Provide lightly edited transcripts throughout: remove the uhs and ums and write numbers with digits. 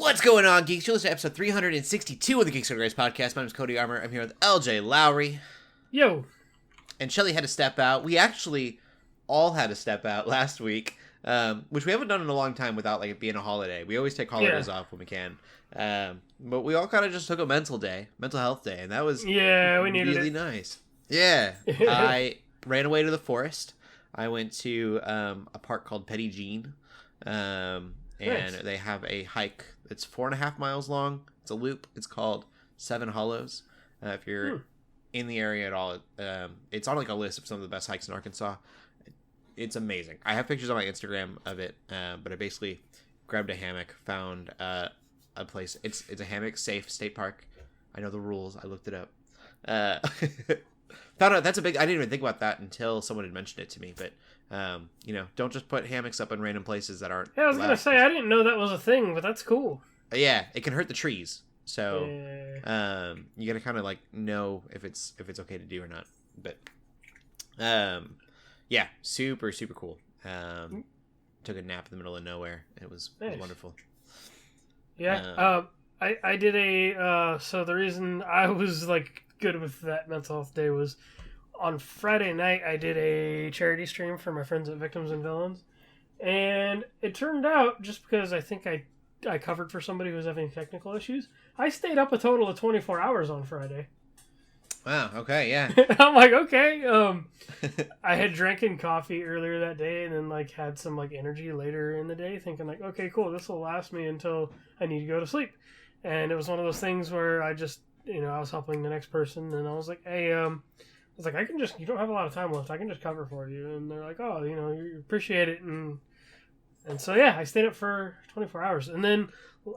What's going on, Geeks? You're listening to episode 362 of the Geeks Under Grace podcast. My name is Cody Armour. I'm here with LJ Lowry. Yo. And Shelly had to step out. We actually all had to step out last week, which we haven't done in a long time without it being a holiday. We always take holidays off when we can. But we all kind of just took a mental health day, and that was we needed really nice. Yeah. I ran away to the forest. I went to a park called Petit Jean. And nice. They have a hike that's 4.5 miles long. It's a loop. It's called Seven Hollows. If you're in the area at all, it's on a list of some of the best hikes in Arkansas. It's amazing. I have pictures on my Instagram of it, but I basically grabbed a hammock, found a place. It's a hammock safe state park. I know the rules. I looked it up. Found out that's a big. I didn't even think about that until someone had mentioned it to me. But don't just put hammocks up in random places that aren't. Yeah, I was gonna say I didn't know that was a thing, but that's cool. Yeah, it can hurt the trees, so you gotta kind of know if it's okay to do or not. But yeah, super cool. Took a nap in the middle of nowhere. It was wonderful. Yeah, I did a so the reason I was good with that mental health day was on Friday night I did a charity stream for my friends at Victims and Villains, and it turned out, just because I think I covered for somebody who was having technical issues, I stayed up a total of 24 hours on Friday. Wow, okay, yeah. I'm like, okay. I had drinking coffee earlier that day and then had some energy later in the day, thinking okay, cool, this will last me until I need to go to sleep. And it was one of those things where I just, I was helping the next person, and I was like, hey, I can just, you don't have a lot of time left, I can just cover for you. And they're like, oh, you appreciate it. And so, yeah, I stayed up for 24 hours. And then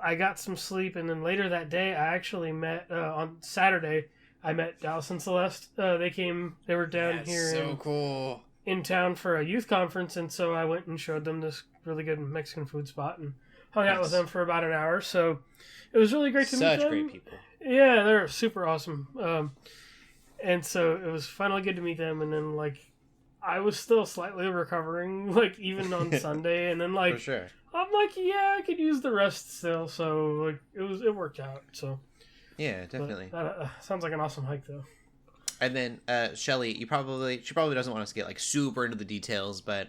I got some sleep, and then later that day, I actually met, on Saturday, I met Dallas and Celeste. They were down here cool. in town for a youth conference, and so I went and showed them this really good Mexican food spot and hung out with them for about an hour. So it was really great to meet them. Such great people. Yeah, they're super awesome. And so it was finally good to meet them, and then I was still slightly recovering, even on Sunday, and then for sure. I'm I could use the rest still, so it worked out. So yeah, definitely. That sounds like an awesome hike, though. And then Shelly, she probably doesn't want us to get super into the details, but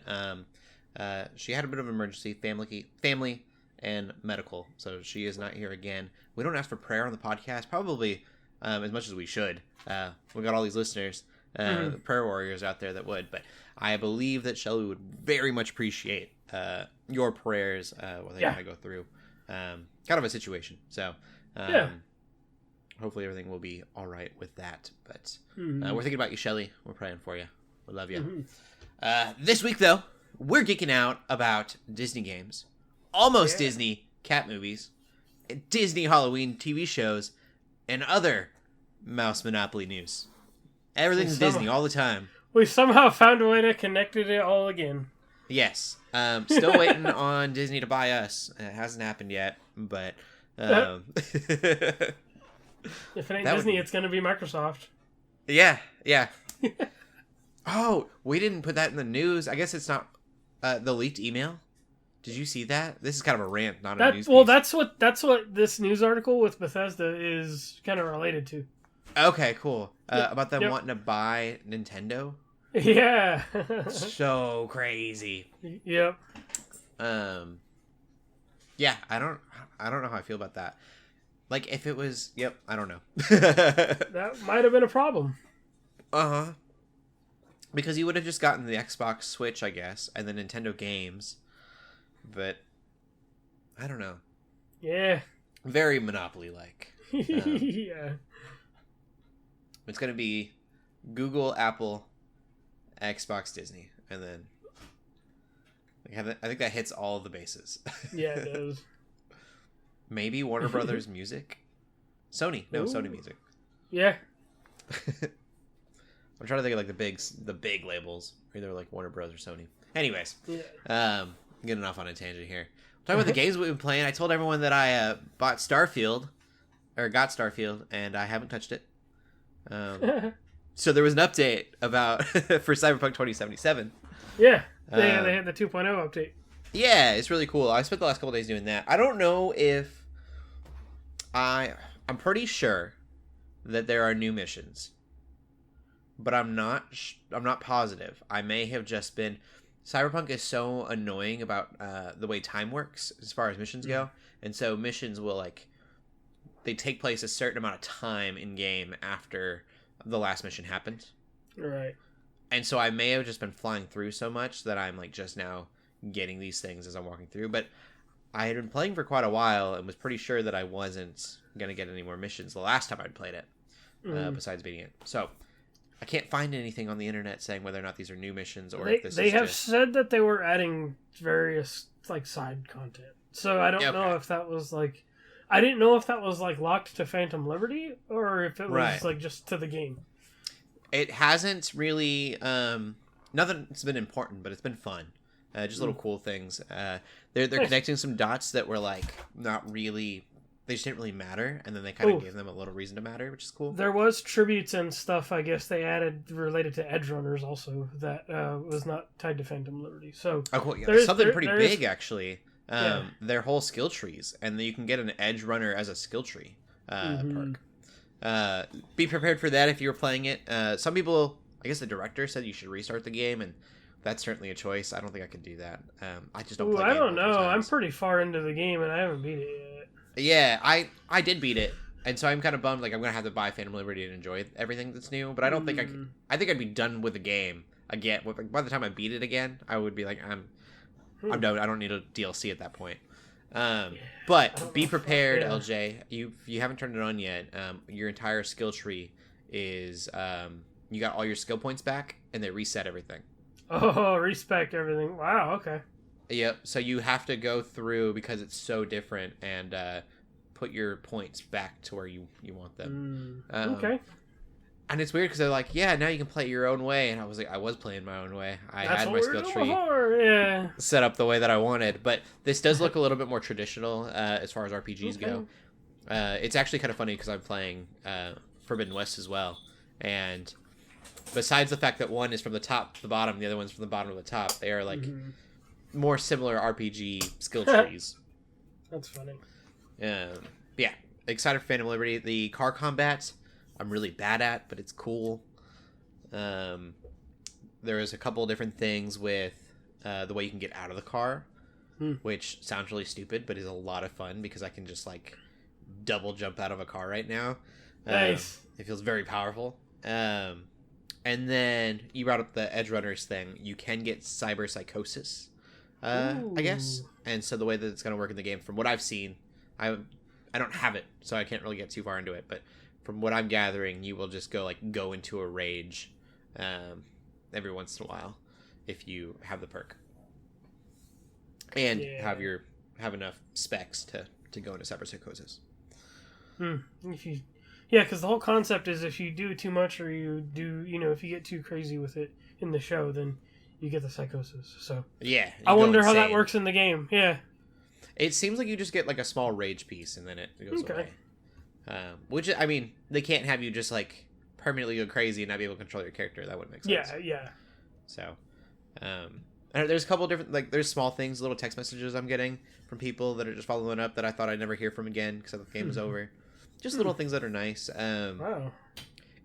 she had a bit of an emergency, family and medical, so she is not here again. We don't ask for prayer on the podcast, probably as much as we should. We got all these listeners, prayer warriors out there that would, but I believe that Shelly would very much appreciate your prayers while they kind of go through kind of a situation. So hopefully everything will be all right with that. But we're thinking about you, Shelly. We're praying for you. We love you. This week, though, we're geeking out about Disney games, almost Disney cat movies, Disney Halloween TV shows, and other mouse monopoly news. Everything's Disney all the time. We somehow found a way to connect it all again. Yes. Still waiting on Disney to buy us. It hasn't happened yet, but if it ain't Disney, it's going to be Microsoft. Yeah. Oh, we didn't put that in the news. I guess it's not the leaked email. Did you see that? This is kind of a rant, not a news piece. Well, that's what this news article with Bethesda is kind of related to. Okay, cool. About them wanting to buy Nintendo. Yeah. So crazy. Yep. Yeah, I don't know how I feel about that. If it was, I don't know. That might have been a problem. Uh-huh. Because you would have just gotten the Xbox Switch, I guess, and the Nintendo games. But I don't know. Yeah. Very Monopoly-like. Yeah. It's going to be Google, Apple, Xbox, Disney, and then I think that hits all the bases. Yeah, it does. Maybe Warner Brothers Music? Sony. No, Ooh. Sony Music. Yeah. I'm trying to think of the big labels. Either Warner Bros. Or Sony. Anyways. Yeah. Getting off on a tangent here. Talking about the games we've been playing, I told everyone that I got Starfield, and I haven't touched it. So there was an update about for Cyberpunk 2077. Yeah, they had the 2.0 update. Yeah, it's really cool. I spent the last couple days doing that. I don't know if I'm pretty sure that there are new missions, but I'm not positive. I may have just been. Cyberpunk is so annoying about the way time works as far as missions go, and so missions will they take place a certain amount of time in game after the last mission happened. Right. And so I may have just been flying through so much that I'm just now getting these things as I'm walking through. But I had been playing for quite a while and was pretty sure that I wasn't going to get any more missions the last time I'd played it, besides beating it. So I can't find anything on the internet saying whether or not these are new missions or if this they is have just... said that they were adding various side content. So I don't know if that was I didn't know if that was locked to Phantom Liberty or if it was just to the game. It hasn't really nothing's been important, but it's been fun. Just little cool things. They're connecting some dots that were not really, they just didn't really matter, and then they kind of gave them a little reason to matter, which is cool. There was tributes and stuff, I guess they added related to Edge Runners also that was not tied to Phantom Liberty. So cool. Yeah, something pretty big actually. Their whole skill trees, and you can get an Edge Runner as a skill tree perk. Be prepared for that if you were playing it. Some people, I guess the director said you should restart the game, and that's certainly a choice. I don't think I could do that. I just don't play I don't know. I'm pretty far into the game, and I haven't beat it yet. Yeah, I did beat it, and so I'm kind of bummed. I'm going to have to buy Phantom Liberty and enjoy everything that's new, but I don't think I could. I think I'd be done with the game again. By the time I beat it again, I would be I'm done. I don't need a DLC at that point. But be prepared, LJ. You haven't turned it on yet. Your entire skill tree is you got all your skill points back, and they reset everything. Oh, respec everything. Wow. Okay. Yep. So you have to go through because it's so different and put your points back to where you want them. Okay. And it's weird because they're yeah, now you can play it your own way. And I was playing my own way. I had my skill tree set up the way that I wanted. But this does look a little bit more traditional as far as RPGs go. It's actually kind of funny because I'm playing Forbidden West as well. And besides the fact that one is from the top to the bottom, the other one's from the bottom to the top, they are more similar RPG skill trees. That's funny. Yeah. Excited for Phantom Liberty. The car combat I'm really bad at, but it's cool. There is a couple of different things with the way you can get out of the car, which sounds really stupid, but is a lot of fun because I can just double jump out of a car right now. Nice. It feels very powerful. And then you brought up the Edge Runners thing. You can get cyber psychosis, I guess. And so the way that it's going to work in the game, from what I've seen, I don't have it, so I can't really get too far into it, but from what I'm gathering, you will just go into a rage every once in a while if you have the perk and have enough specs to go into cyber psychosis. Because the whole concept is if you do too much or you do, if you get too crazy with it in the show, then you get the psychosis. So I wonder how that works in the game. Yeah, it seems like you just get a small rage piece and then it goes away. Which, I mean, they can't have you just permanently go crazy and not be able to control your character. That wouldn't make sense. Yeah. So, there's a couple different, there's small things, little text messages I'm getting from people that are just following up that I thought I'd never hear from again because the game was over. Just little things that are nice. Wow.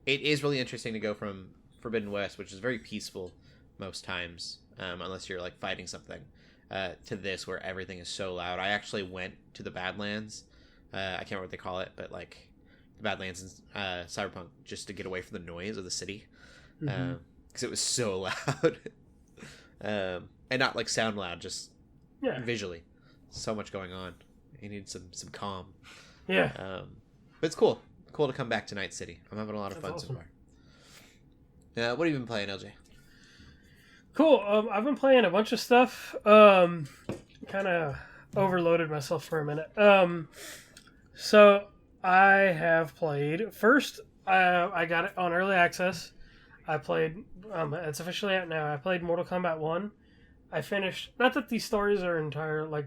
It is really interesting to go from Forbidden West, which is very peaceful most times, unless you're fighting something, to this where everything is so loud. I actually went to the Badlands. I can't remember what they call it, but the Badlands in Cyberpunk, just to get away from the noise of the city, because it was so loud, and not sound loud, just visually, so much going on. You need some calm. Yeah. But it's cool to come back to Night City. I'm having a lot of fun so far. What have you been playing, LJ? Cool. I've been playing a bunch of stuff. Kind of overloaded myself for a minute. So I have played. First, I got it on early access. I played. It's officially out now. I played Mortal Kombat 1. I finished. Not that these stories are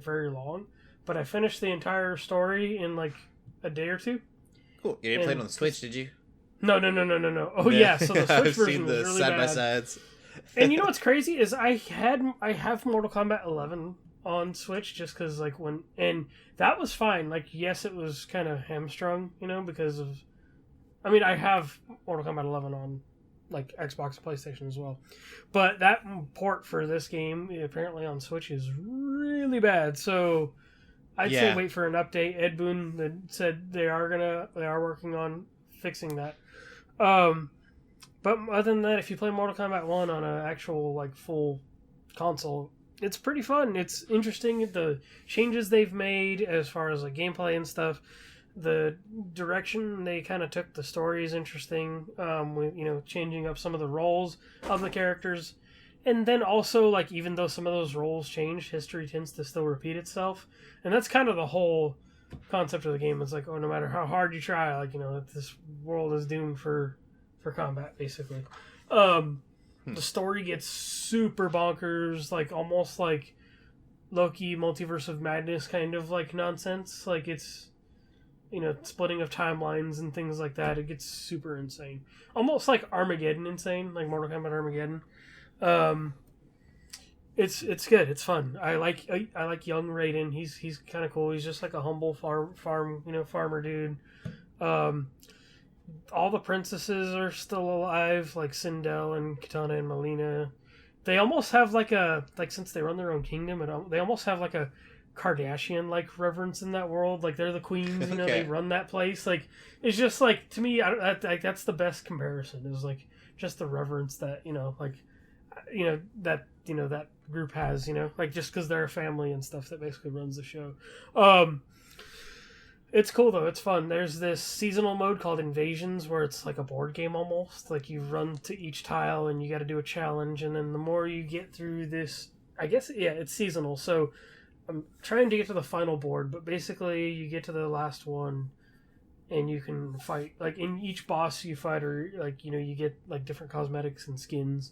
very long, but I finished the entire story in a day or two. Cool. You didn't play it on the Switch, did you? No. Oh yeah. So the Switch version was really bad. I've seen the side by sides. And you know what's crazy is I have Mortal Kombat 11 on Switch just because and that was fine. Like, yes, it was kind of hamstrung, because of. I mean, I have Mortal Kombat 11 on like Xbox and PlayStation as well, but that port for this game apparently on Switch is really bad. So I'd say wait for an update. Ed Boon said they are working on fixing that. But other than that, if you play Mortal Kombat 1 on an actual like full console, it's pretty fun. It's interesting, the changes they've made as far as like gameplay and stuff. The direction they kind of took the story is interesting, with changing up some of the roles of the characters. And then also, like, even though some of those roles change, history tends to still repeat itself. And that's kind of the whole concept of the game. It's like, no matter how hard you try, like, this world is doomed for combat, basically. The story gets super bonkers, like, almost like Loki Multiverse of Madness kind of, like, nonsense. Like, it's, splitting of timelines and things like that. It gets super insane. Almost like Armageddon insane, like Mortal Kombat Armageddon. It's good. It's fun. I like young Raiden. He's kind of cool. He's just like a humble farmer dude. All the princesses are still alive, like Sindel and Kitana and Melina. They almost have since they run their own kingdom, they almost have like a Kardashian like reverence in that world. Like they're the queens, okay. They run that place. Like it's just like, to me, that's the best comparison. Is like just the reverence that that group has, like just because they're a family and stuff that basically runs the show. It's cool though. It's fun. There's this seasonal mode called Invasions where it's like a board game almost. Like you run to each tile and you got to do a challenge, and then the more you get through this, I guess it's seasonal. So I'm trying to get to the final board, but basically you get to the last one and you can fight. Like in each boss you fight, or like you get like different cosmetics and skins.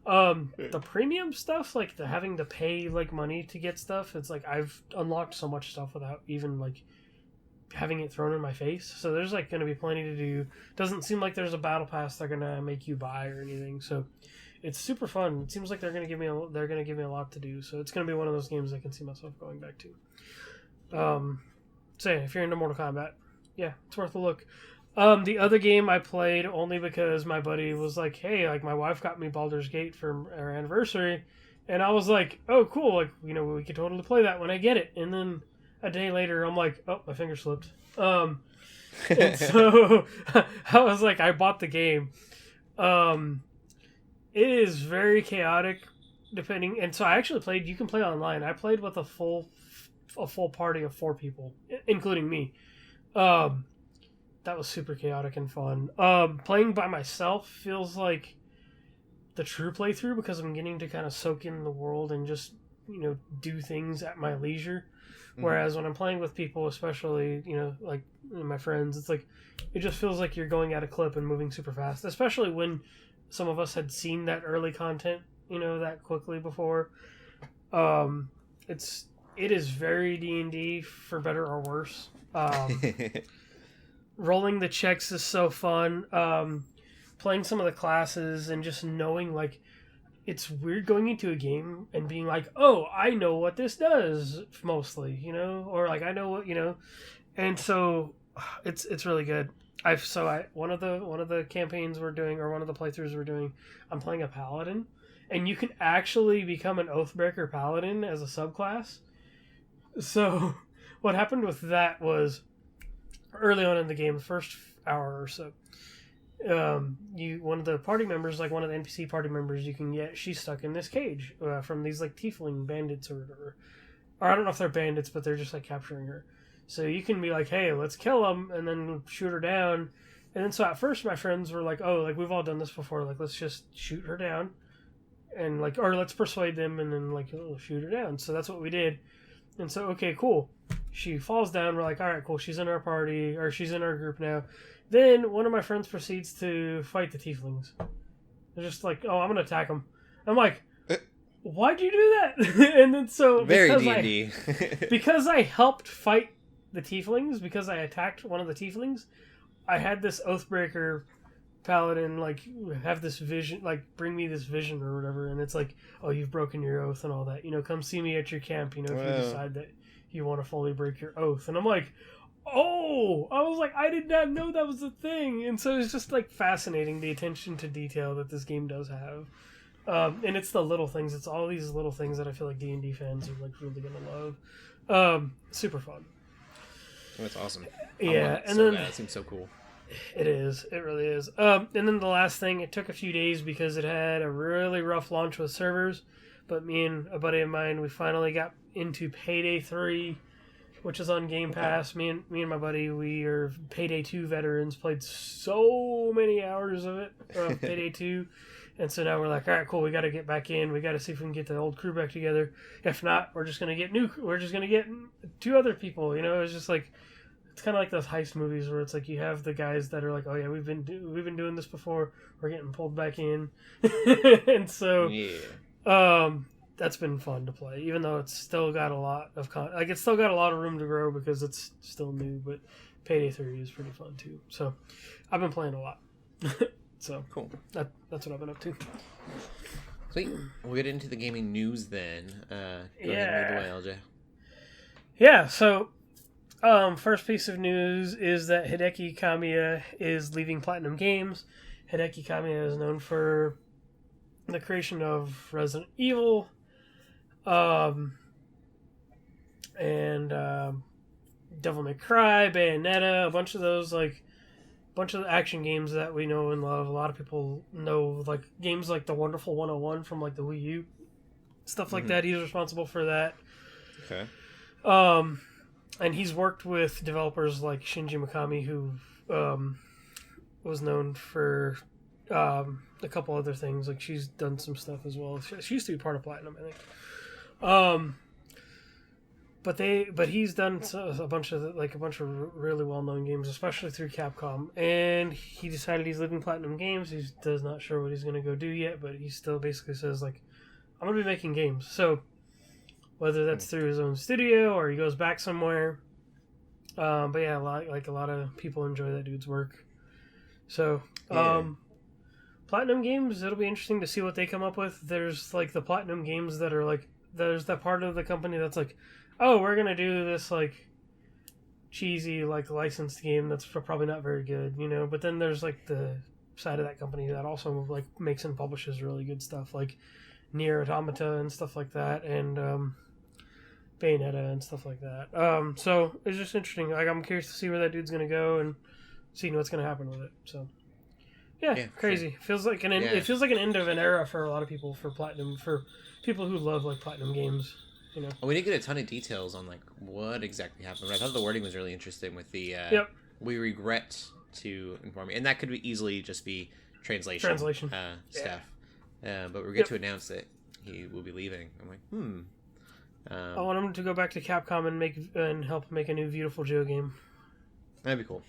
The premium stuff, like the having to pay like money to get stuff, it's like I've unlocked so much stuff without even like having it thrown in my face. So there's like going to be plenty to do. Doesn't seem like there's a battle pass they're going to make you buy or anything. So it's super fun. It seems like they're going to give me a lot to do. So it's going to be one of those games I can see myself going back to. So yeah, if you're into Mortal Kombat, yeah, it's worth a look. The other game I played only because my buddy was like, hey, like my wife got me Baldur's Gate for our anniversary. And I was like, oh, cool. Like, we could totally play that when I get it. And then a day later, I'm like, oh, my finger slipped. And so I was like, I bought the game. It is very chaotic, depending. And so I actually played. You can play online. I played with a full party of 4 people, including me. That was super chaotic and fun. Playing by myself feels like the true playthrough because I'm getting to kind of soak in the world and just do things at my leisure. Whereas when I'm playing with people, especially, like my friends, it's like, it just feels like you're going at a clip and moving super fast, especially when some of us had seen that early content, that quickly before. It is very D&D for better or worse. Rolling the checks is so fun. Playing some of the classes and just knowing, like, it's weird going into a game and being like, oh, I know what this does mostly, or like I know what, and so it's really good. One of the campaigns we're doing, or one of the playthroughs we're doing, I'm playing a paladin, and you can actually become an Oathbreaker paladin as a subclass. So what happened with that was early on in the game, the first hour or so, one of the party members, like one of the NPC party members you can get, she's stuck in this cage from these like tiefling bandits or whatever. Or I don't know if they're bandits, but they're just like capturing her. So you can be like, hey, let's kill them, and then shoot her down. And then so at first my friends were like, oh, like we've all done this before, like let's just shoot her down, and like, or let's persuade them and then like shoot her down. So that's what we did. And so okay, cool. She falls down. We're like, all right, cool. She's in our party, or she's in our group now. Then one of my friends proceeds to fight the tieflings. They're just like, oh, I'm going to attack them. I'm like, why'd you do that? And then so... Very D&D. Because I helped fight the tieflings, because I attacked one of the tieflings, I had this Oathbreaker paladin like have this vision, like bring me this vision or whatever, and it's like, oh, you've broken your oath and all that, come see me at your camp, if you decide that you want to fully break your oath. And I'm like, oh, I was like, I did not know that was a thing. And so it's just like fascinating, the attention to detail that this game does have. And it's the little things. It's all these little things that I feel like D&D fans are like really gonna love. Super fun. That's awesome. Yeah, and then that seems so cool. It is. It really is. And then the last thing, it took a few days because it had a really rough launch with servers. But me and a buddy of mine, we finally got into Payday 3, which is on Game Pass. Me and my buddy, we are Payday 2 veterans. Played so many hours of it, Payday 2. And so now we're like, all right, cool. We got to get back in. We got to see if we can get the old crew back together. If not, we're just gonna get two other people. It's just like, it's kind of like those heist movies where it's like you have the guys that are like, oh yeah, we've been doing this before. We're getting pulled back in, and so that's been fun to play. Even though it's still got a lot of it's still got a lot of room to grow because it's still new. But Payday 3 is pretty fun too. So I've been playing a lot. So cool. That's what I've been up to. Sweet. We'll get into the gaming news then. Go ahead and lead the way, LJ. Yeah. So, first piece of news is that Hideki Kamiya is leaving Platinum Games. Hideki Kamiya is known for the creation of Resident Evil, and Devil May Cry, Bayonetta, a bunch of those bunch of the action games that we know and love. A lot of people know like games like The Wonderful 101 from like the Wii U, stuff like that. He's responsible for that. Okay. And he's worked with developers like Shinji Mikami, who was known for a couple other things. Like she's done some stuff as well. She used to be part of Platinum, I think. But he's done a bunch of really well-known games, especially through Capcom. And he decided he's leaving Platinum Games. He does not sure what he's going to go do yet, but he still basically says like, I'm going to be making games. So whether that's through his own studio or he goes back somewhere, but yeah, a lot of people enjoy that dude's work. So Platinum Games, it'll be interesting to see what they come up with. There's like the Platinum Games that are like, there's that part of the company that's like, oh, we're gonna do this like cheesy like licensed game that's probably not very good, But then there's like the side of that company that also like makes and publishes really good stuff, like Nier Automata and stuff like that, and Bayonetta and stuff like that. So it's just interesting. Like I'm curious to see where that dude's gonna go and seeing what's gonna happen with it. So yeah, crazy. Sure. Feels like it feels like an end of an era for a lot of people for Platinum, for people who love like Platinum games. Well, we didn't get a ton of details on like what exactly happened. I thought the wording was really interesting with the we regret to inform you, and that could easily just be translation stuff. But we're good to announce that he will be leaving. I'm like, I want him to go back to Capcom and help make a new Beautiful Joe game. That'd be cool.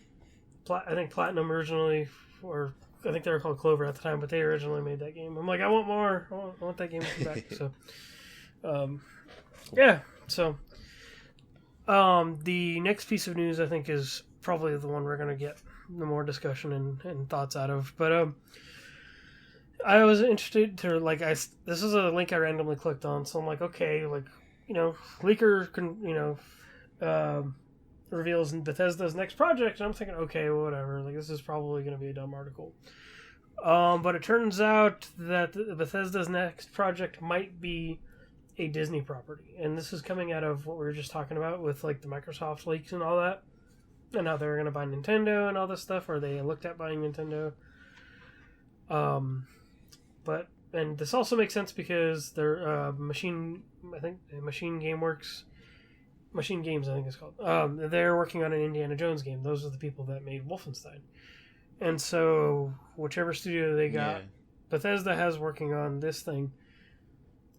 I think Platinum originally, or I think they were called Clover at the time, but they originally made that game. I'm like, I want more. I want that game to come back. So, cool. Yeah. So, the next piece of news I think is probably the one we're gonna get the more discussion and thoughts out of. But I was interested to this is a link I randomly clicked on, so I'm like, okay, leaker can reveals Bethesda's next project, and I'm thinking, okay, well, whatever. Like this is probably gonna be a dumb article. But it turns out that Bethesda's next project might be a Disney property, and this is coming out of what we were just talking about with like the Microsoft leaks and all that, and how they were going to buy Nintendo and all this stuff, or they looked at buying Nintendo. And this also makes sense because they're Machine Games, I think it's called. They're working on an Indiana Jones game. Those are the people that made Wolfenstein, and so whichever studio they got, Bethesda has working on this thing.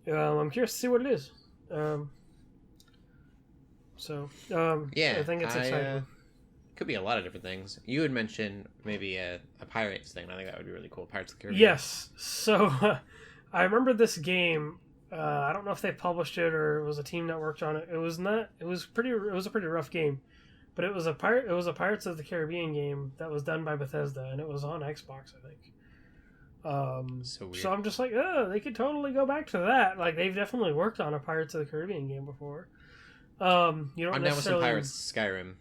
I'm curious to see what it is. I think it's exciting. Could be a lot of different things. You had mentioned maybe a Pirates thing. I think that would be really cool. Pirates of the Caribbean. Yes. So I remember this game. I don't know if they published it or it was a team that worked on it. It was a pretty rough game. but it was a Pirates of the Caribbean game that was done by Bethesda, and it was on Xbox, I think. So weird. So I'm just like, oh, they could totally go back to that. Like, they've definitely worked on a Pirates of the Caribbean game before. You don't I'm down with some Pirates Skyrim.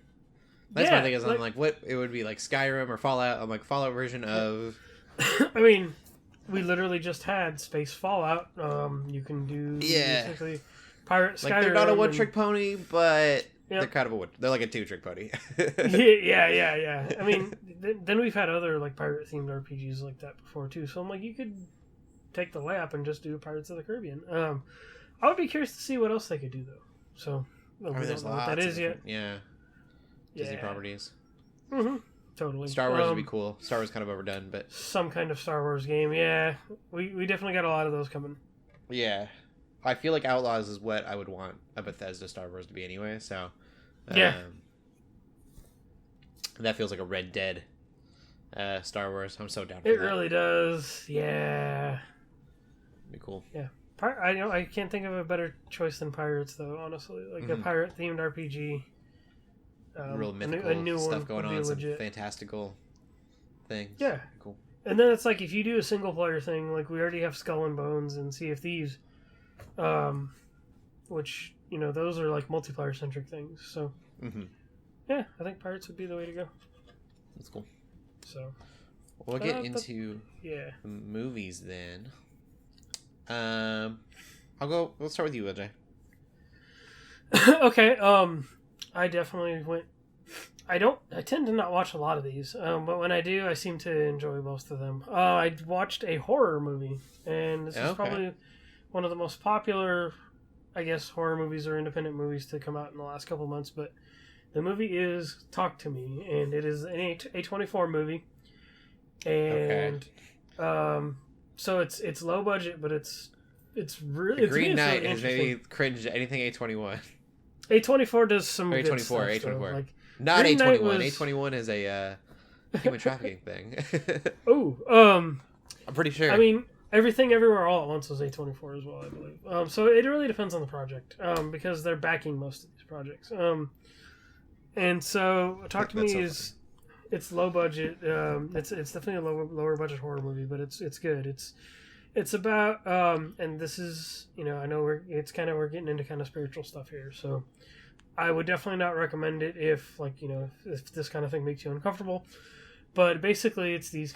That's yeah, my thing is I'm like, what it would be like Skyrim or Fallout. I'm like Fallout version of. I mean, we literally just had Space Fallout. You can do basically Pirate Skyrim. Like they're not a one-trick pony, but they're kind of they're like a two-trick pony. yeah. I mean, then we've had other like pirate-themed RPGs like that before too. So I'm like, you could take the layup and just do Pirates of the Caribbean. I would be curious to see what else they could do though. So we don't know what that is yet. Yeah. Disney properties. Mm-hmm. Totally. Star Wars would be cool. Star Wars kind of overdone, but some kind of Star Wars game. Yeah, we definitely got a lot of those coming. Yeah, I feel like Outlaws is what I would want a Bethesda Star Wars to be anyway. So that feels like a Red Dead Star Wars. I'm so down for it. That. It really does. Yeah. Be cool. Yeah. I can't think of a better choice than Pirates though. Honestly, like a pirate themed RPG. Real mythical a new stuff going on, some legit. fantastical things. Yeah, cool. And then it's like if you do a single player thing, like we already have Skull and Bones and Sea of Thieves, which those are like multiplayer centric things. So yeah, I think Pirates would be the way to go. That's cool. So we'll get into the movies then. We'll start with you, LJ. Okay. I definitely went. I tend to not watch a lot of these, but when I do, I seem to enjoy most of them. I watched a horror movie, and this is probably one of the most popular, I guess, horror movies or independent movies to come out in the last couple months. But the movie is Talk to Me, and it is an A24 movie, and so it's low budget, but it's really the Green Knight has made me cringe at anything A21. A24 does some A24, good stuff. A24. So, like, not A21. A21 is a human trafficking thing. I'm pretty sure. I mean, Everything Everywhere All at Once was A24 as well, I believe. So it really depends on the project, because they're backing most of these projects. And so Talk to Me it's low budget. It's definitely a lower budget horror movie, but it's good. It's about and this is I know we're getting into kind of spiritual stuff here, so I would definitely not recommend it if if this kind of thing makes you uncomfortable. But basically, it's these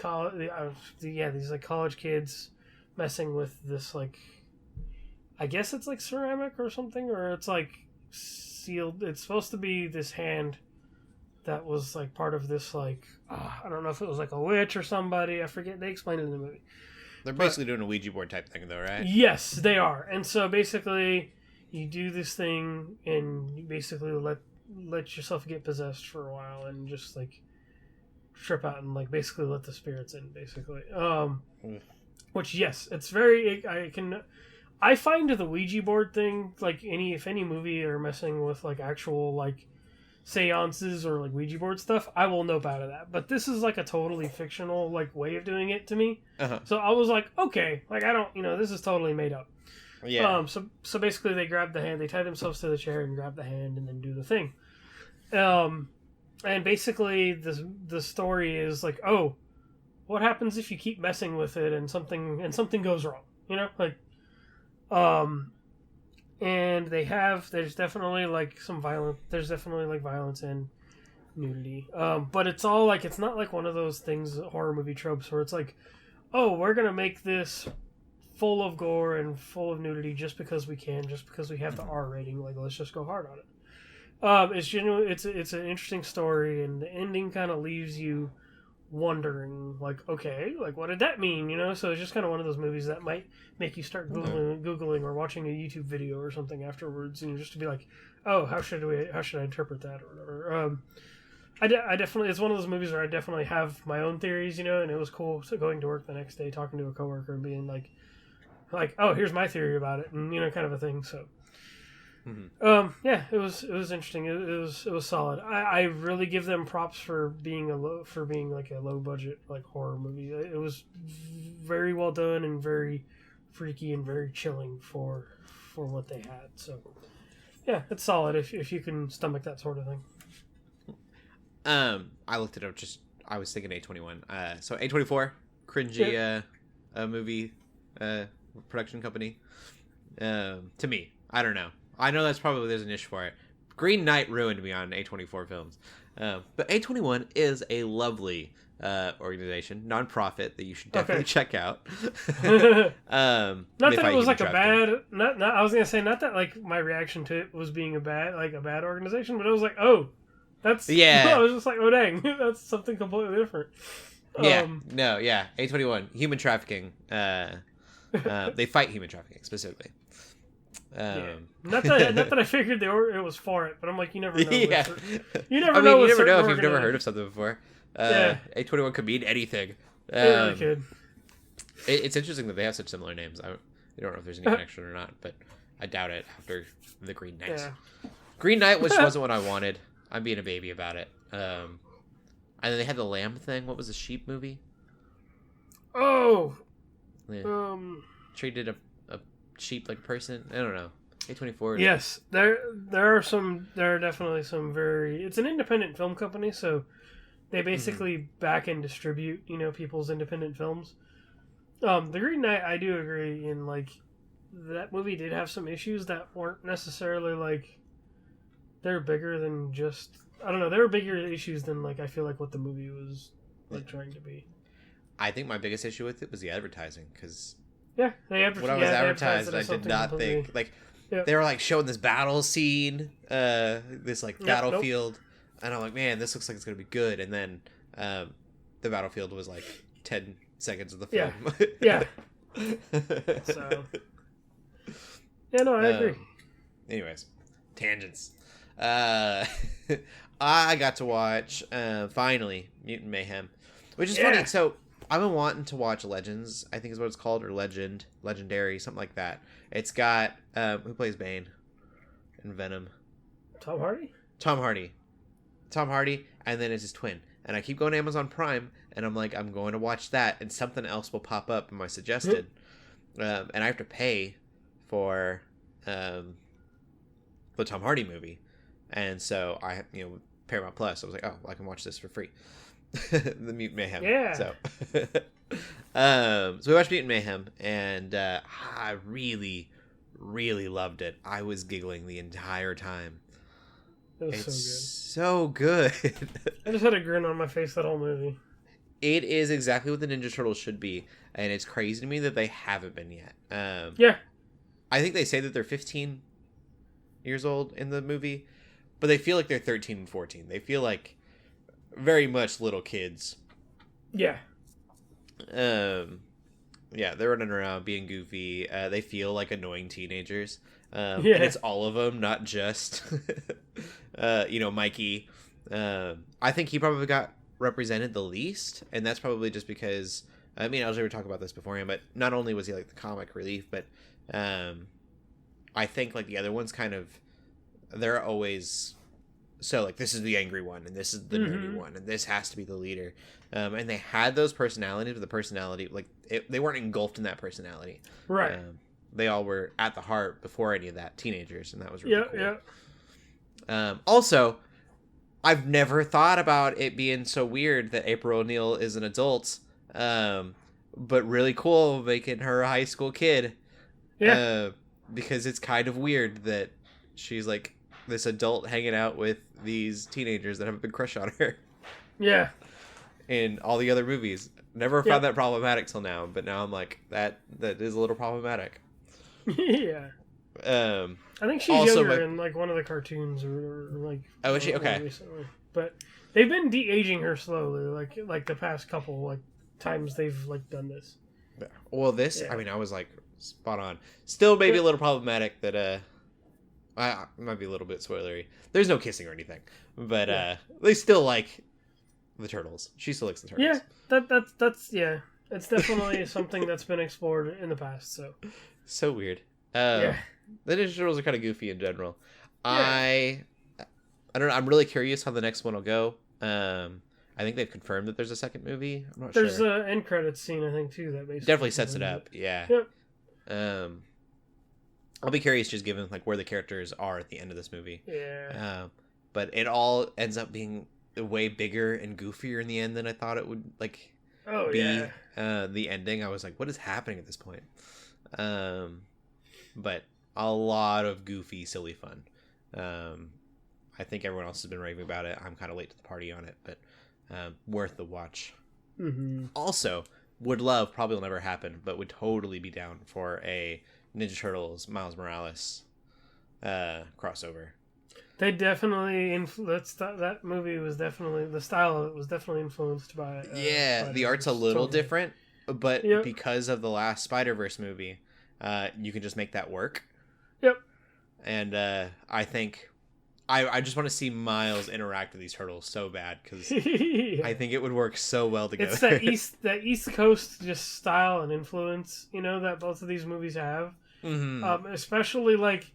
these like college kids messing with this I guess it's like ceramic or something, or it's like sealed. It's supposed to be this hand that was like part of this I don't know if it was like a witch or somebody. I forget. They explained it in the movie. They're basically doing a Ouija board type thing, though, right? Yes, they are. And so basically, you do this thing, and you basically let yourself get possessed for a while, and just trip out and basically let the spirits in, basically. Which yes, it's very. I find the Ouija board thing if any movie are messing with actual seances or Ouija board stuff, I will nope out of that. But this is a totally fictional way of doing it to me. So I was like, okay, I don't, this is totally made up. Yeah. So basically they grab the hand, they tie themselves to the chair and grab the hand and then do the thing. And basically the story is what happens if you keep messing with it and something goes wrong, and there's definitely some violence and nudity. But it's all it's not one of those things, horror movie tropes, where it's we're going to make this full of gore and full of nudity just because we have the R rating. Let's just go hard on it. It's genuine. It's an interesting story, and the ending kind of leaves you wondering, okay, what did that mean? So it's just kind of one of those movies that might make you start googling or watching a YouTube video or something afterwards, just to be oh, how should I interpret that or whatever. I definitely, it's one of those movies where I definitely have my own theories, and it was cool going to work the next day, talking to a coworker and being oh, here's my theory about it, and kind of a thing. So it was interesting. It was solid. I really give them props for being a low budget horror movie. It was very well done and very freaky and very chilling for what they had. So yeah, it's solid if you can stomach that sort of thing. I looked it up. I was thinking A24. So A24, cringy movie production company. To me, I don't know. I know that's probably there's a niche for it. Green Knight ruined me on A24 films, but A21 is a lovely organization, nonprofit that you should definitely check out. Not that it was like a bad. Not. I was gonna say not that like my reaction to it was being a bad organization, but it was like, oh, that's I was just like, oh dang, that's something completely different. A21 human trafficking. They fight human trafficking specifically. Not that I figured it was for it, but I'm like, you never know. You never know if you've never heard of something before. A21 could mean anything. Really could. It's interesting that they have such similar names. I don't know if there's any connection or not, but I doubt it after the Green Knight. Yeah. Green Knight wasn't what I wanted. I'm being a baby about it. And then they had the lamb thing. What was the sheep movie? Oh. Yeah. Treated a sheep like a person. I don't know. A24. Yes, there are definitely some very. It's an independent film company, so they basically back and distribute people's independent films. The Green Knight, I do agree in like that movie did have some issues that weren't necessarily like they're bigger than just I don't know. There were bigger issues than like I feel like what the movie was like trying to be. I think my biggest issue with it was the advertising because. Yeah, when I was advertised, I did not think like they were like showing this battle scene, this like battlefield, and I'm like, man, this looks like it's gonna be good. And then the battlefield was like 10 seconds of the film. Yeah. So I agree. Anyways, tangents. I got to watch finally Mutant Mayhem, which is funny. So. I've been wanting to watch Legends, I think is what it's called, or Legendary, something like that. It's got, who plays Bane in Venom? Tom Hardy? Tom Hardy, and then it's his twin. And I keep going to Amazon Prime, and I'm like, I'm going to watch that, and something else will pop up in my suggested. And I have to pay for the Tom Hardy movie. And so I, Paramount Plus, I was like, oh, well, I can watch this for free. The Mutant Mayhem. Yeah. So we watched Mutant Mayhem, and I really, really loved it. I was giggling the entire time. It's so good. I just had a grin on my face that whole movie. It is exactly what the Ninja Turtles should be, and it's crazy to me that they haven't been yet. I think they say that they're 15 years old in the movie, but they feel like they're 13 and 14. They feel like very much little kids. Yeah. They're running around being goofy. They feel like annoying teenagers. And it's all of them, not just, Mikey. I think he probably got represented the least, and that's probably just because, I was able to talk about this beforehand, but not only was he like the comic relief, but I think like the other ones kind of, they're always... So, like, this is the angry one, and this is the nerdy one, and this has to be the leader. And they had those personalities, but the personality, like, they weren't engulfed in that personality. Right. They all were at the heart before any of that, teenagers, and that was really cool. Yeah. Also, I've never thought about it being so weird that April O'Neil is an adult, but really cool making her a high school kid. Yeah. Because it's kind of weird that she's, like, this adult hanging out with these teenagers that have a big crush on her. Yeah. In all the other movies. Never found that problematic till now, but now I'm like, that is a little problematic. Yeah. I think she's younger in like one of the cartoons or like. Oh, is she? Okay. Recently. But they've been de-aging her slowly, like the past couple like times they've like done this. Well, this, I was like spot on. Still maybe a little problematic that I might be a little bit spoilery. There's no kissing or anything, but they still like the turtles. She still likes the turtles. Yeah, that's it's definitely something that's been explored in the past. So weird. The Ninja Turtles are kind of goofy in general. Yeah. I don't know. I'm really curious how the next one will go. I think they've confirmed that there's a second movie. I'm not sure. There's an end credits scene, I think, too. That basically definitely sets it up. Yeah. Yep. I'll be curious just given like where the characters are at the end of this movie. Yeah. But it all ends up being way bigger and goofier in the end than I thought it would like yeah. The ending. I was like, what is happening at this point? But a lot of goofy, silly fun. I think everyone else has been raving about it. I'm kind of late to the party on it, but worth the watch. Mm-hmm. Also, would love, probably will never happen, but would totally be down for a Ninja Turtles Miles Morales crossover. They definitely that movie was definitely, the style of it was definitely influenced by the art's a little different, but because of the last Spider-Verse movie, you can just make that work. Yep. And I think I just want to see Miles interact with these turtles so bad, because I think it would work so well together. It's that East Coast just style and influence, that both of these movies have. Mm-hmm. Especially like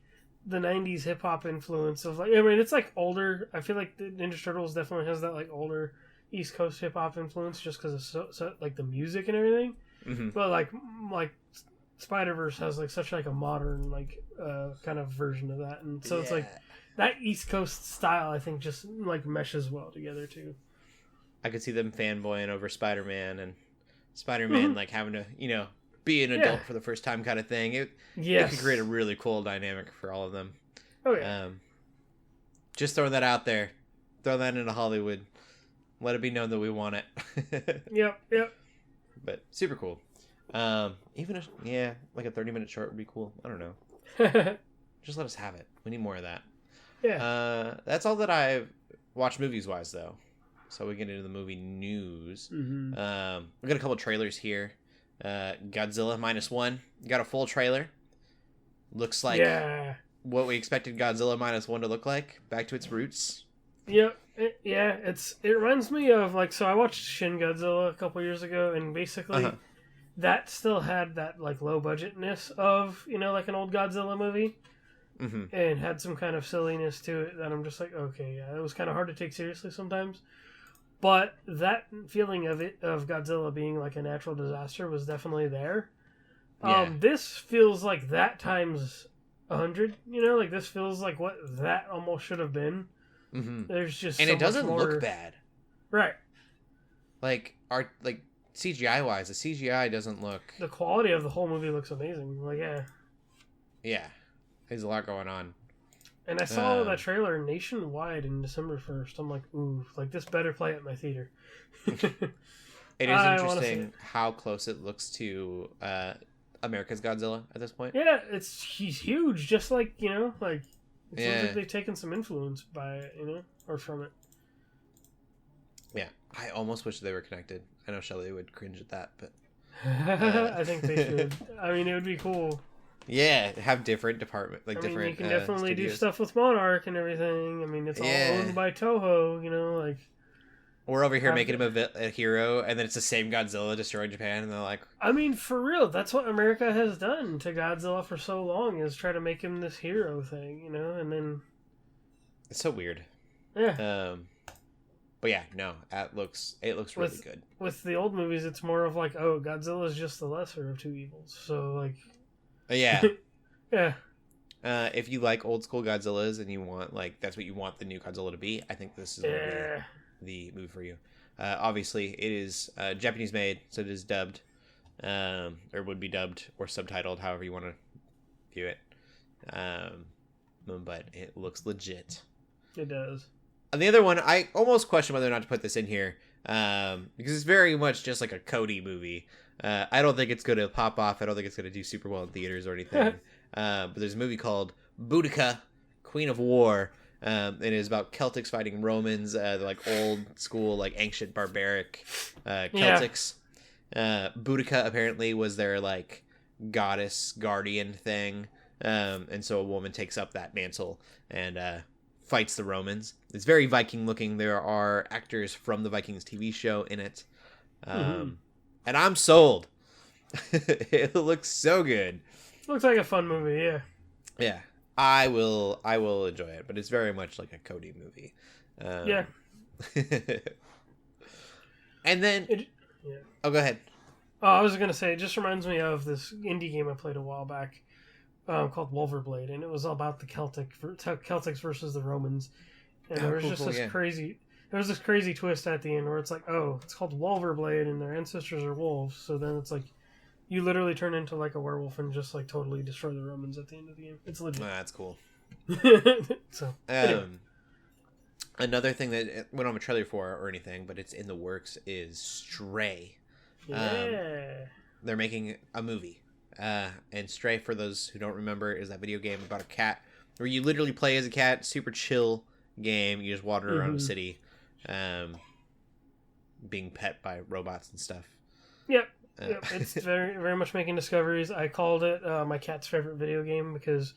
the 90s hip hop influence of it's like older. I feel like the Ninja Turtles definitely has that like older East Coast hip hop influence just because of so like the music and everything. Mm-hmm. But like Spider-Verse has like such like a modern like kind of version of that, and so it's like that East Coast style I think just like meshes well together too. I could see them fanboying over Spider-Man, and Spider-Man like having to be an adult for the first time kind of thing. It could create a really cool dynamic for all of them. Oh yeah. Just throwing that out there. Throw that into Hollywood. Let it be known that we want it. Yep. But super cool. Even like a 30-minute short would be cool. I don't know. Just let us have it. We need more of that. Yeah. That's all that I've watched movies wise though. So we get into the movie news. Mm-hmm. We got a couple trailers here. Godzilla Minus One got a full trailer. Looks like what we expected Godzilla Minus One to look like. Back to its roots. Yep. It reminds me of so I watched Shin Godzilla a couple years ago, and basically that still had that like low budgetness of like an old Godzilla movie. Mm-hmm. And had some kind of silliness to it that I'm just like, okay, yeah, it was kind of hard to take seriously sometimes. But that feeling of Godzilla being like a natural disaster was definitely there. Yeah. This feels like that times 100. Like this feels like what that almost should have been. Mm-hmm. There's just and so it doesn't much more... look bad. Right. Like CGI wise, the CGI doesn't look. The quality of the whole movie looks amazing. Yeah. There's a lot going on. And I saw that trailer nationwide in December 1st. I'm like, ooh, this better play at my theater. It is interesting how close it looks to America's Godzilla at this point. Yeah, he's huge, just it looks like they've taken some influence by it, or from it. Yeah, I almost wish they were connected. I know Shelley would cringe at that, but... I think they should. I mean, it would be cool. Yeah, have different department, you different. can definitely studios. do stuff with Monarch and everything. I mean, it's all owned by Toho. We're over here making him a hero, and then it's the same Godzilla destroying Japan, and they're like, I mean, for real, that's what America has done to Godzilla for so long, is try to make him this hero thing, and then it's so weird. Yeah. But yeah, no, it looks really good. With the old movies, it's more of Godzilla's just the lesser of two evils. So yeah. Yeah. If you like old school Godzillas and you want that's what you want the new Godzilla to be, I think this is the movie for you. Obviously, it is Japanese made, so it is dubbed, or would be dubbed or subtitled, however you want to view it. But it looks legit. It does. And the other one, I almost question whether or not to put this in here, because it's very much just like a Cody movie. I don't think it's going to pop off. I don't think it's going to do super well in theaters or anything. But there's a movie called Boudica, Queen of War. It is about Celtics fighting Romans. They're old school, ancient barbaric Celtics. Boudica apparently was their goddess guardian thing. And so a woman takes up that mantle and fights the Romans. It's very Viking looking. There are actors from the Vikings TV show in it. And I'm sold. It looks so good. Looks like a fun movie, yeah. Yeah. I will enjoy it, but it's very much like a Cody movie. Yeah. And then... Oh, go ahead. Oh, I was going to say, it just reminds me of this indie game I played a while back called Wolverblade, and it was all about the Celtics versus the Romans. And there was just this crazy... there's this crazy twist at the end where it's like, oh, it's called Wolverblade and their ancestors are wolves. So then it's like, you literally turn into like a werewolf and just like totally destroy the Romans at the end of the game. It's legit. That's cool. So anyway. Another thing that we don't have a trailer for or anything, but it's in the works, is Stray. Yeah. They're making a movie. And Stray, for those who don't remember, is that video game about a cat where you literally play as a cat. Super chill game. You just wander around the city, being pet by robots and stuff. Yep. Yep. It's very, very much making discoveries. I called it my cat's favorite video game because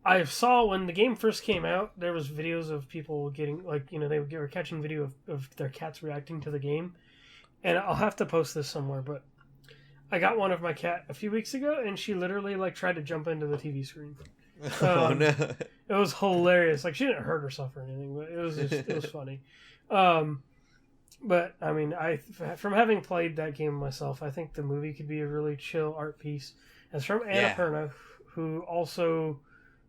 I saw when the game first came out, there was videos of people getting, like, they were catching video of their cats reacting to the game. And I'll have to post this somewhere, but I got one of my cat a few weeks ago, and she literally, like, tried to jump into the TV screen. Oh, no. It was hilarious. Like, she didn't hurt herself or anything, but it was funny. But, I mean, from having played that game myself, I think the movie could be a really chill art piece. It's from Annapurna, who also...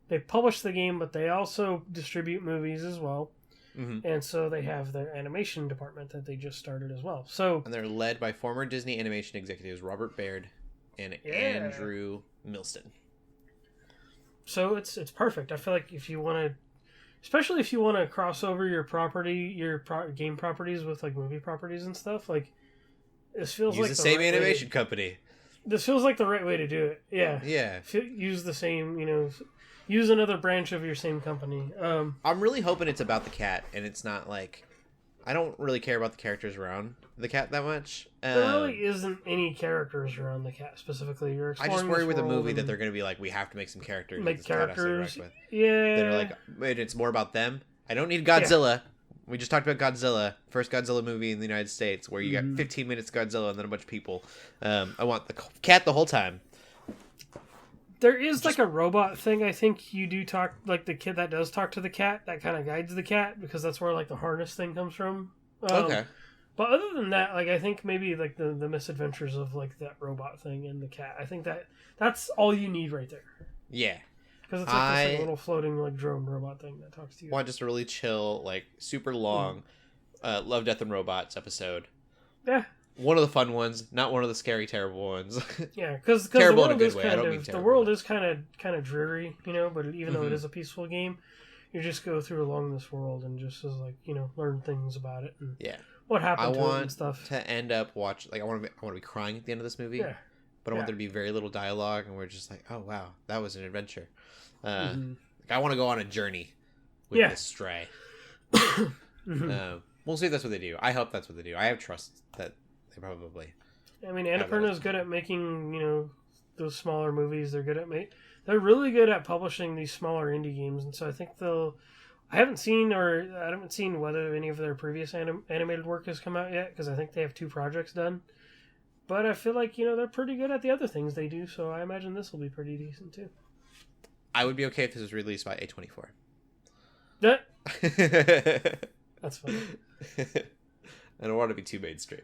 They publish the game, but they also distribute movies as well. Mm-hmm. And so they have their animation department that they just started as well. And they're led by former Disney animation executives Robert Baird and Andrew Milston. So it's perfect. I feel like if you want to, especially if you want to cross over your game properties with like movie properties and stuff, like this feels like the same animation company. This feels like the right way to do it. Yeah. Yeah. Use the same, use another branch of your same company. I'm really hoping it's about the cat, and it's not like... I don't really care about the characters around the cat that much. There really isn't any characters around the cat specifically. I just worry with the movie that they're going to be like, we have to make some characters. Make characters. Yeah. They're like, wait, it's more about them? I don't need Godzilla. Yeah. We just talked about Godzilla. First Godzilla movie in the United States, where you got 15 minutes of Godzilla and then a bunch of people. I want the cat the whole time. There is like a robot thing. I think you do talk, like the kid that does talk to the cat, that kind of guides the cat, because that's where like the harness thing comes from. Okay. But other than that, like I think maybe like the misadventures of like that robot thing and the cat. I think that's all you need right there. Yeah. Because it's like this little floating like drone robot thing that talks to you. Want just a really chill, like super long, Love, Death, and Robots episode. Yeah. One of the fun ones, not one of the scary, terrible ones. Yeah, because terrible in a good way. I don't mean the terrible. world is kind of dreary, but even though it is a peaceful game, you just go through along this world and just like learn things about it and what happened to it and stuff. To end up I want to be crying at the end of this movie. Yeah. But I want there to be very little dialogue, and we're just like, oh wow, that was an adventure. I want to go on a journey with this Stray. We'll see if that's what they do. I hope that's what they do. I have trust that they probably. I mean, Annapurna is good at making those smaller movies. They're really good at publishing these smaller indie games, and so I think I haven't seen whether any of their previous animated work has come out yet, because I think they have 2 projects done. But I feel like they're pretty good at the other things they do, so I imagine this will be pretty decent too. I would be okay if this was released by A24. That's funny. I don't want to be too mainstream.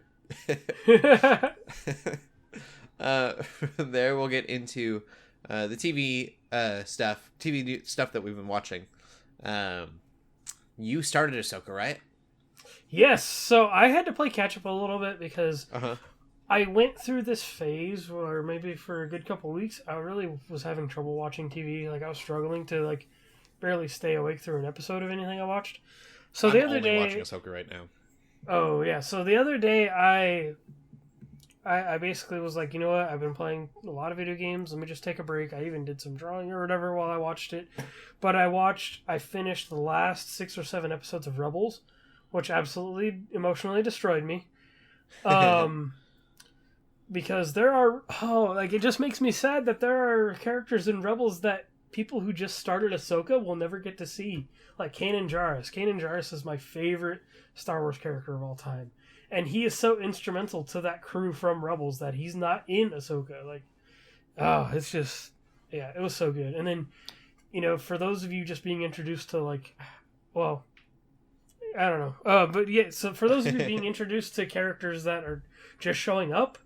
From there, we'll get into the TV stuff that we've been watching. You started Ahsoka, right? Yes. So I had to play catch up a little bit because I went through this phase where maybe for a good couple weeks I really was having trouble watching TV. Like I was struggling to like barely stay awake through an episode of anything I watched. So the other day, watching Ahsoka right now. Oh yeah. So the other day I basically was like, you know what? I've been playing a lot of video games. Let me just take a break. I even did some drawing or whatever while I watched it. But I finished the last 6 or 7 episodes of Rebels, which absolutely emotionally destroyed me. Because it just makes me sad that there are characters in Rebels that people who just started Ahsoka will never get to see. Like Kanan Jarrus. Kanan Jarrus is my favorite Star Wars character of all time. And he is so instrumental to that crew from Rebels that he's not in Ahsoka. Like, it's just, it was so good. And then, for those of you just being introduced to I don't know. But yeah, so for those of you being introduced to characters that are just showing up,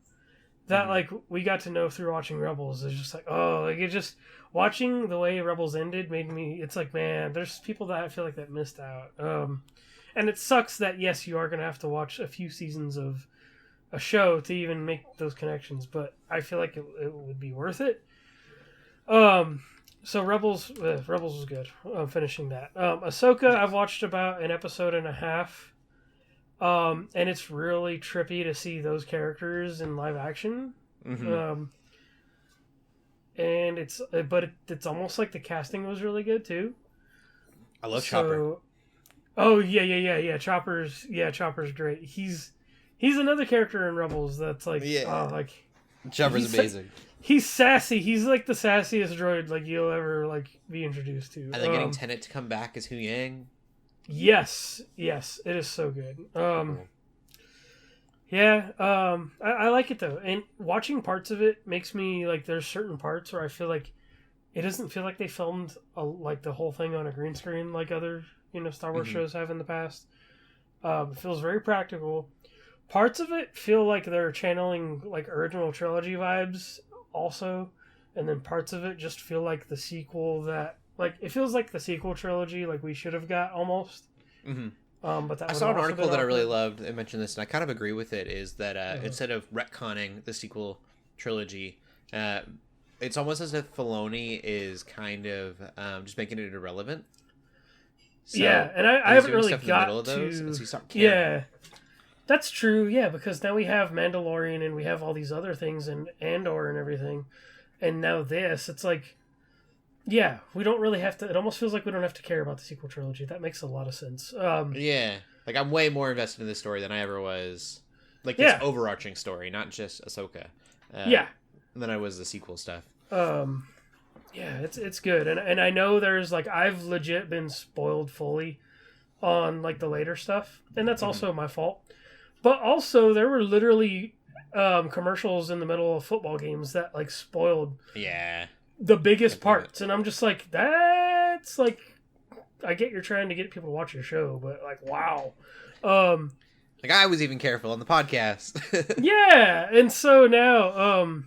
that we got to know through watching Rebels is just watching the way Rebels ended made me, it's like, man, there's people that I feel like that missed out. And it sucks that, yes, you are going to have to watch a few seasons of a show to even make those connections, but I feel like it would be worth it. So Rebels was good. I'm finishing that. Ahsoka, I've watched about an episode and a half. And it's really trippy to see those characters in live action. Mm-hmm. And it's almost like the casting was really good too. I love Chopper. Oh yeah. Chopper's great. He's another character in Rebels that's like Chopper's amazing. He's sassy. He's like the sassiest droid like you'll ever like be introduced to. And then getting Tenet to come back as Hu Yang. Yes, it is so good. Cool. Yeah, I like it though, and watching parts of it makes me like. There's certain parts where I feel like it doesn't feel like they filmed like the whole thing on a green screen like other Star Wars shows have in the past. It feels very practical. Parts of it feel like they're channeling like original trilogy vibes also, and then parts of it just feel like the sequel that like it feels like the sequel trilogy like we should have got almost. Mm-hmm. But that I saw an article that I really loved and mentioned this, and I kind of agree with it. Is that instead of retconning the sequel trilogy, it's almost as if Filoni is kind of just making it irrelevant. So yeah, and I haven't really got Yeah, that's true. Yeah, because now we have Mandalorian and we have all these other things and Andor and everything, and now this. It's like, yeah, we don't really have to. It almost feels like we don't have to care about the sequel trilogy. That makes a lot of sense. Yeah, like I'm way more invested in this story than I ever was. Like this overarching story, not just Ahsoka. Than I was the sequel stuff. Yeah, it's good, and I know there's like I've legit been spoiled fully on like the later stuff, and that's also my fault. But also there were literally commercials in the middle of football games that like spoiled the biggest parts, and I'm just like, that's like, I get you're trying to get people to watch your show, but like, wow. Like I was even careful on the podcast. Yeah, and so now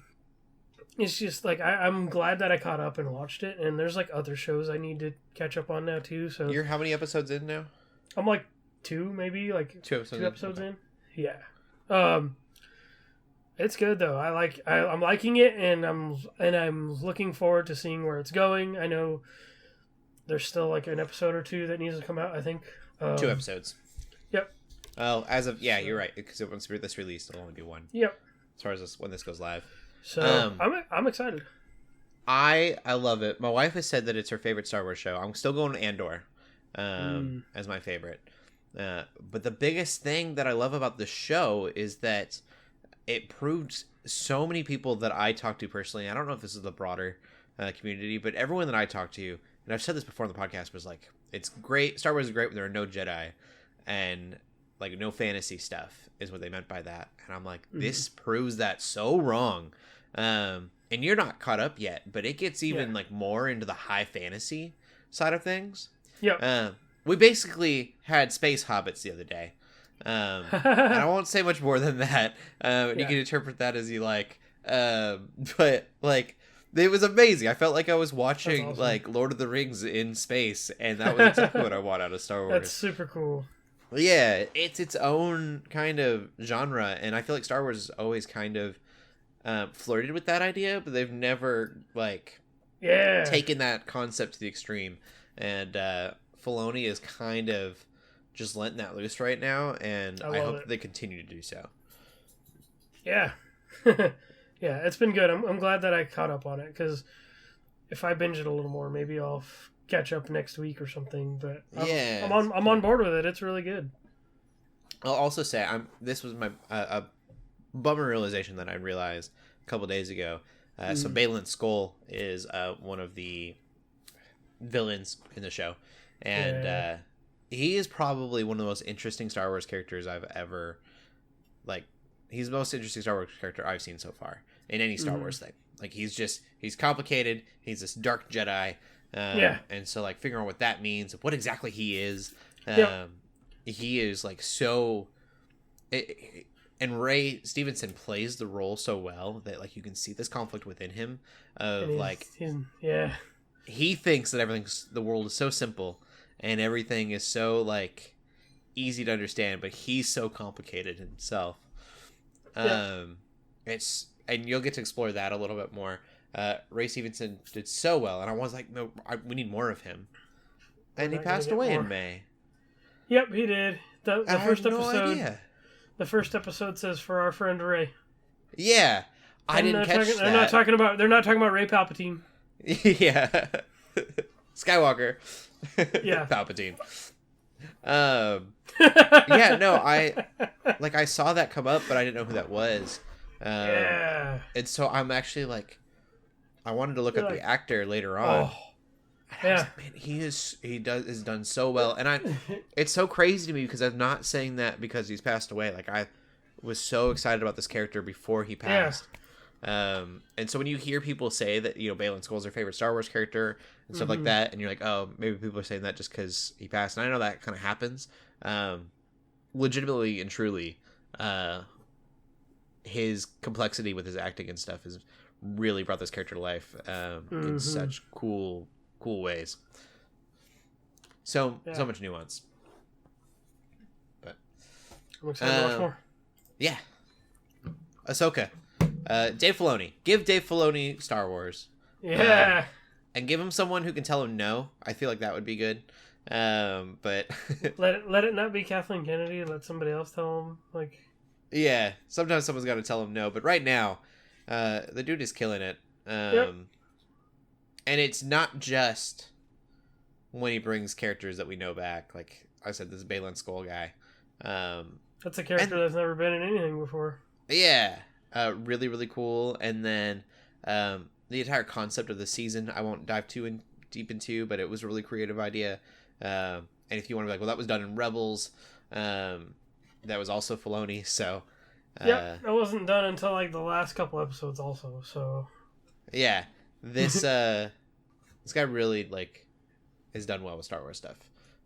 it's just like I'm glad that I caught up and watched it, and there's like other shows I need to catch up on now too. So you're how many episodes in now? I'm like two episodes in. Yeah. It's good though. I'm liking it, and I'm looking forward to seeing where it's going. I know there's still like an episode or two that needs to come out, I think. 2 episodes. Yep. Oh, you're right, because once this released, it'll only be 1. Yep. As far as when this goes live. So I'm excited. I love it. My wife has said that it's her favorite Star Wars show. I'm still going to Andor as my favorite. But the biggest thing that I love about the show is that it proved so many people that I talked to personally. I don't know if this is the broader community, but everyone that I talked to, and I've said this before in the podcast, was like, it's great. Star Wars is great when there are no Jedi and like no fantasy stuff is what they meant by that. And I'm like, this proves that so wrong. And you're not caught up yet, but it gets even like more into the high fantasy side of things. Yeah. We basically had space hobbits the other day. And I won't say much more than that. You can interpret that as you like. But like, it was amazing. I felt like I was watching like Lord of the Rings in space, and that was exactly what I want out of Star Wars. That's super cool. Yeah, it's its own kind of genre, and I feel like Star Wars has always kind of flirted with that idea, but they've never like taken that concept to the extreme. And Filoni is kind of just letting that loose right now, and I hope they continue to do so. Yeah. Yeah, it's been good. I'm glad that I caught up on it, because if I binge it a little more, maybe I'll catch up next week or something. But I'm on board with it. It's really good. I'll also say this was my a bummer realization that I realized a couple days ago. So Baylan Skoll is one of the villains in the show, and he is probably one of the most interesting Star Wars characters I've ever like. He's the most interesting Star Wars character I've seen so far in any Star Wars thing. Like he's complicated. He's this dark Jedi. And so like figuring out what that means, what exactly he is. He is like so. And Ray Stevenson plays the role so well that like you can see this conflict within him of he thinks that the world is so simple and everything is so like easy to understand, but he's so complicated himself. And you'll get to explore that a little bit more. Ray Stevenson did so well, and I was like, no, we need more of him. And he passed away in May. Yep, he did. The first episode. Idea. The first episode says for our friend Ray. Yeah, I didn't catch that. They're not talking about Ray Palpatine. Yeah, Skywalker. Yeah, Palpatine. Yeah, no, I saw that come up, but I didn't know who that was. Yeah, and so I'm actually like, I wanted to look up the actor later on. Oh, and I was like, man, he has done so well, and it's so crazy to me because I'm not saying that because he's passed away. Like I was so excited about this character before he passed. Yeah. And so when you hear people say that, you know, Baylan Skoll's their favorite Star Wars character and stuff like that, and you're like, oh, maybe people are saying that just because he passed. And I know that kind of happens. Legitimately and truly, his complexity with his acting and stuff has really brought this character to life in such cool ways. So much nuance. But I'm excited to watch more. Yeah. Ahsoka. Dave Filoni. Give Dave Filoni Star Wars. Yeah. And give him someone who can tell him no. I feel like that would be good. But let it not be Kathleen Kennedy. Let somebody else tell him. Like. Yeah. Sometimes someone's got to tell him no. But right now, the dude is killing it. And it's not just when he brings characters that we know back. Like I said, this Baylan Skoll guy. That's a character that's never been in anything before. Yeah. Really, really cool. And then the entire concept of the season, I won't dive too deep into, but it was a really creative idea. And if you want to be like, well, that was done in Rebels, that was also Filoni. So that wasn't done until like the last couple episodes also. So yeah, this this guy really like has done well with Star Wars stuff.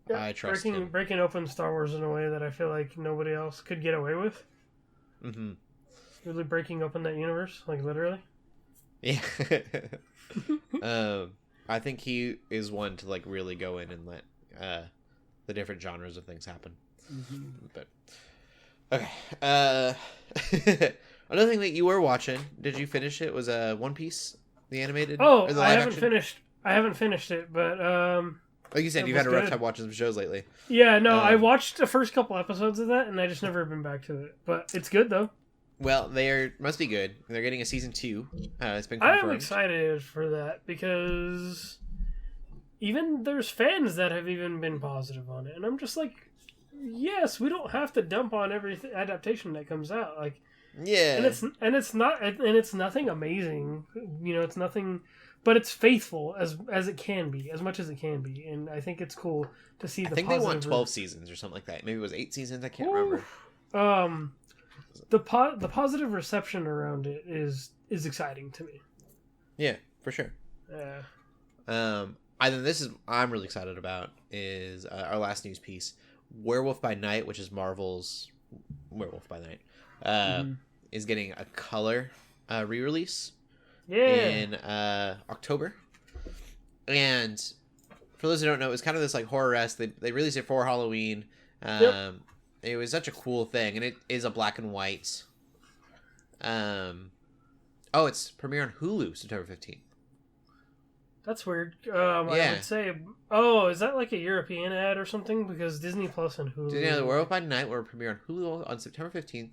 Yeah, I trust him. Breaking open Star Wars in a way that I feel like nobody else could get away with. Mm-hmm. Really breaking open that universe, like literally. Yeah. I think he is one to like really go in and let the different genres of things happen. But okay. Another thing that you were watching, did you finish it? Was One Piece, the animated? Oh, or the I live haven't action? finished. I haven't finished it, but like you said, you've had a rough time watching some shows lately. Yeah, no, I watched the first couple episodes of that, and I just never been back to it. But it's good though. Well, must be good. They're getting a season 2. It's been confirmed. I'm excited for that because even there's fans that have even been positive on it, and I'm just like, yes, we don't have to dump on every adaptation that comes out. Like, yeah, and it's nothing amazing. You know, it's nothing, but it's faithful as it can be, as much as it can be, and I think it's cool to see. I think they want 12 seasons or something like that. Maybe it was 8 seasons. I can't remember. The positive reception around it is exciting to me. Yeah, for sure. Yeah. I'm really excited about is our last news piece, Werewolf by Night, which is Marvel's Werewolf by Night, is getting a color re-release in October. And for those who don't know, it was kind of this like horror-esque. They released it for Halloween. It was such a cool thing, and it is a black and white. It's premiere on Hulu September 15th. That's weird. I would say, is that like a European ad or something? Because Disney Plus and Hulu. The Werewolf by Night will premiere on Hulu on September 15th.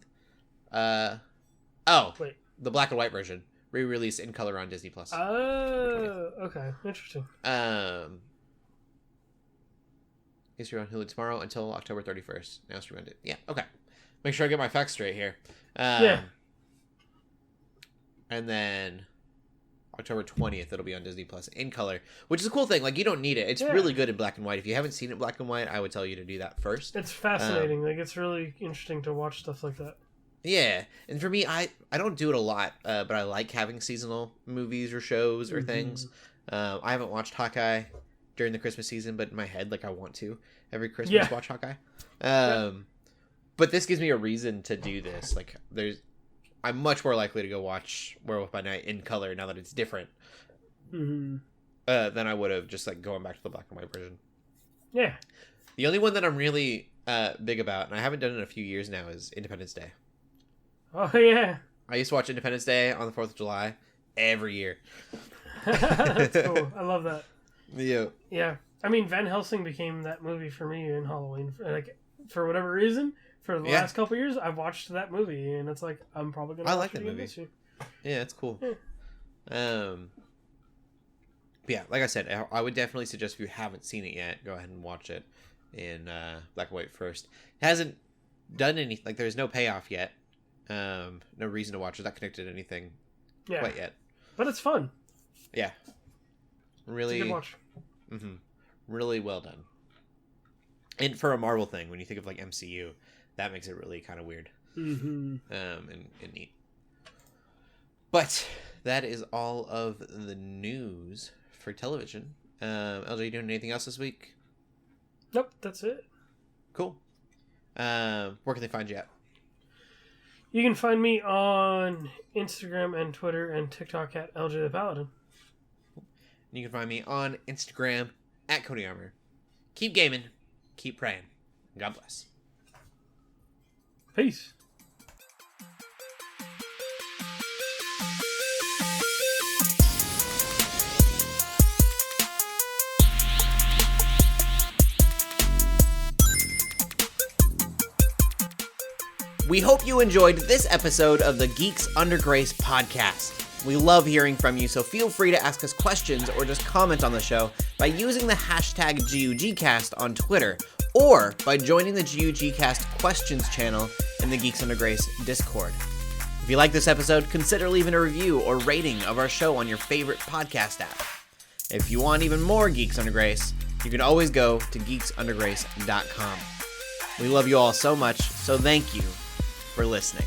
Wait. The black and white version re-released in color on Disney Plus. Oh, okay, interesting. Is on Hulu tomorrow until October 31st. Now it's recommended. Yeah, okay. Make sure I get my facts straight here. And then October 20th, it'll be on Disney Plus in color, which is a cool thing. Like, you don't need it. It's really good in black and white. If you haven't seen it in black and white, I would tell you to do that first. It's fascinating. Like, it's really interesting to watch stuff like that. Yeah, and for me, I don't do it a lot, but I like having seasonal movies or shows or things. I haven't watched Hawkeye during the Christmas season, but in my head, like, I want to every Christmas watch Hawkeye. But this gives me a reason to do this. Like, I'm much more likely to go watch Werewolf by Night in color now that it's different than I would have just like going back to the black and white version. Yeah. The only one that I'm really big about, and I haven't done it in a few years now, is Independence Day. Oh, yeah. I used to watch Independence Day on the 4th of July every year. That's cool. I love that. Yeah. Yeah. I mean, Van Helsing became that movie for me in Halloween. Like, for whatever reason, for the last couple of years, I've watched that movie, and it's like, I'm probably going to watch it again this year. Yeah, it's cool. Yeah. Yeah, like I said, I would definitely suggest if you haven't seen it yet, go ahead and watch it in black and white first. It hasn't done anything, like there's no payoff yet. No reason to watch it. It's not connected to anything quite yet. But it's fun. Yeah. Really. It's a good watch. Mm-hmm. Really well done. And for a Marvel thing, when you think of like MCU, that makes it really kind of weird. Mm-hmm. And neat. But that is all of the news for television. LJ, you doing anything else this week? Nope, that's it. Cool. Where can they find you at? You can find me on Instagram and Twitter and TikTok at LJ the Paladin. You can find me on Instagram at Cody Armor. Keep gaming. Keep praying. God bless. Peace. We hope you enjoyed this episode of the Geeks Under Grace podcast. We love hearing from you, so feel free to ask us questions or just comment on the show by using the hashtag GUGcast on Twitter or by joining the GUGcast questions channel in the Geeks Under Grace Discord. If you like this episode, consider leaving a review or rating of our show on your favorite podcast app. If you want even more Geeks Under Grace, you can always go to geeksundergrace.com. We love you all so much, so thank you for listening.